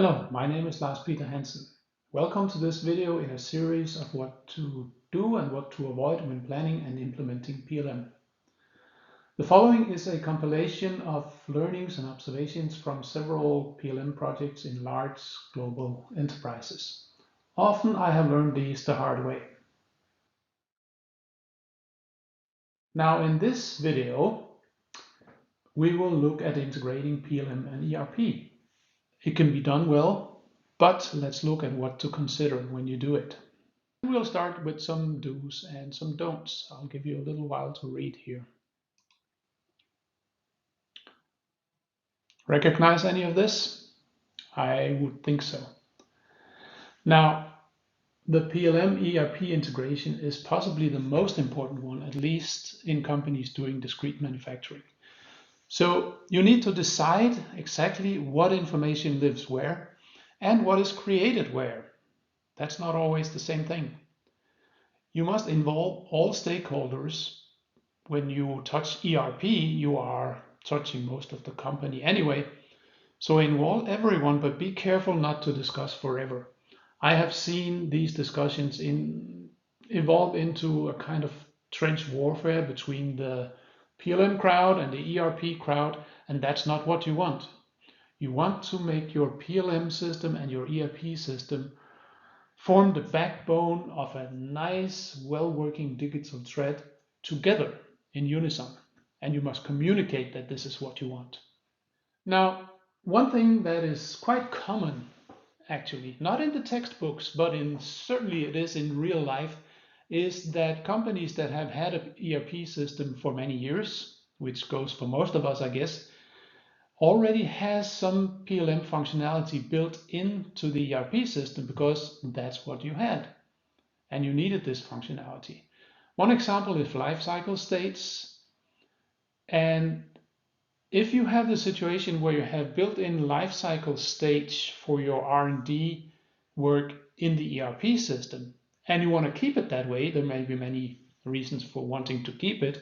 Hello, my name is Lars Hansen. Welcome to this video in a series of what to do and what to avoid when planning and implementing PLM. The following is a compilation of learnings and observations from several PLM projects in large global enterprises. Often I have learned these the hard way. Now in this video, we will look at integrating PLM and ERP. It can be done well, but let's look at what to consider when you do it. We'll start with some do's and some don'ts. I'll give you a little while to read here. Recognize any of this? I would think so. Now, the PLM-ERP integration is possibly the most important one, at least in companies doing discrete manufacturing. So you need to decide exactly what information lives where and what is created where. That's not always the same thing. You must involve all stakeholders. When you touch ERP, you are touching most of the company anyway. So involve everyone, but be careful not to discuss forever. I have seen these discussions evolve into a kind of trench warfare between the PLM crowd and the ERP crowd, and that's not what you want. You want to make your PLM system and your ERP system form the backbone of a nice, well-working digital thread together in unison. And you must communicate that this is what you want. Now, one thing that is quite common, actually, not in the textbooks, but certainly it is in real life, is that companies that have had an ERP system for many years, which goes for most of us, I guess, already has some PLM functionality built into the ERP system because that's what you had and you needed this functionality. One example is lifecycle states. And if you have the situation where you have built-in lifecycle stage for your R&D work in the ERP system and you want to keep it that way, there may be many reasons for wanting to keep it,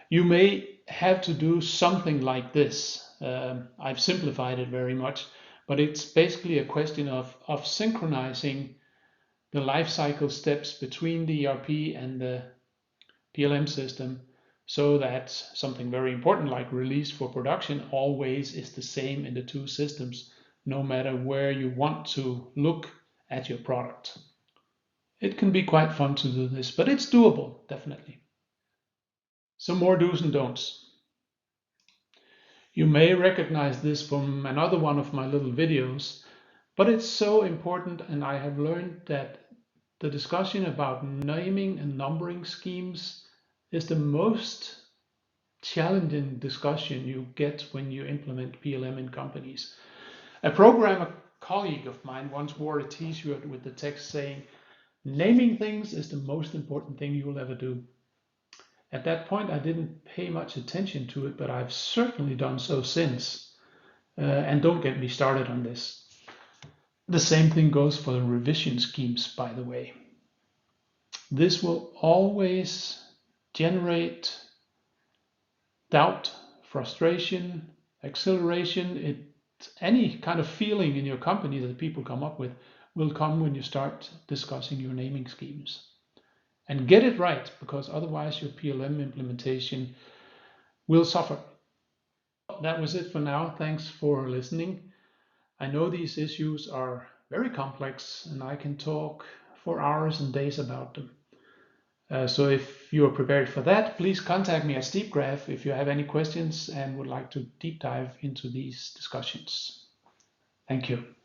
you may have to do something like this. I've simplified it very much, but it's basically a question of synchronizing the life cycle steps between the ERP and the PLM system so that something very important like release for production always is the same in the two systems, no matter where you want to look at your product. It can be quite fun to do this, but it's doable, definitely. Some more do's and don'ts. You may recognize this from another one of my little videos, but it's so important, and I have learned that the discussion about naming and numbering schemes is the most challenging discussion you get when you implement PLM in companies. A programmer colleague of mine once wore a t-shirt with the text saying, "Naming things is the most important thing you will ever do." At that point, I didn't pay much attention to it, but I've certainly done so since. And don't get me started on this. The same thing goes for the revision schemes, by the way. This will always generate doubt, frustration, exhilaration. Any kind of feeling in your company that people come up with will come when you start discussing your naming schemes. And get it right, because otherwise your PLM implementation will suffer. That was it for now. Thanks for listening. I know these issues are very complex and I can talk for hours and days about them. So if you are prepared for that, please contact me at SteepGraph if you have any questions and would like to deep dive into these discussions. Thank you.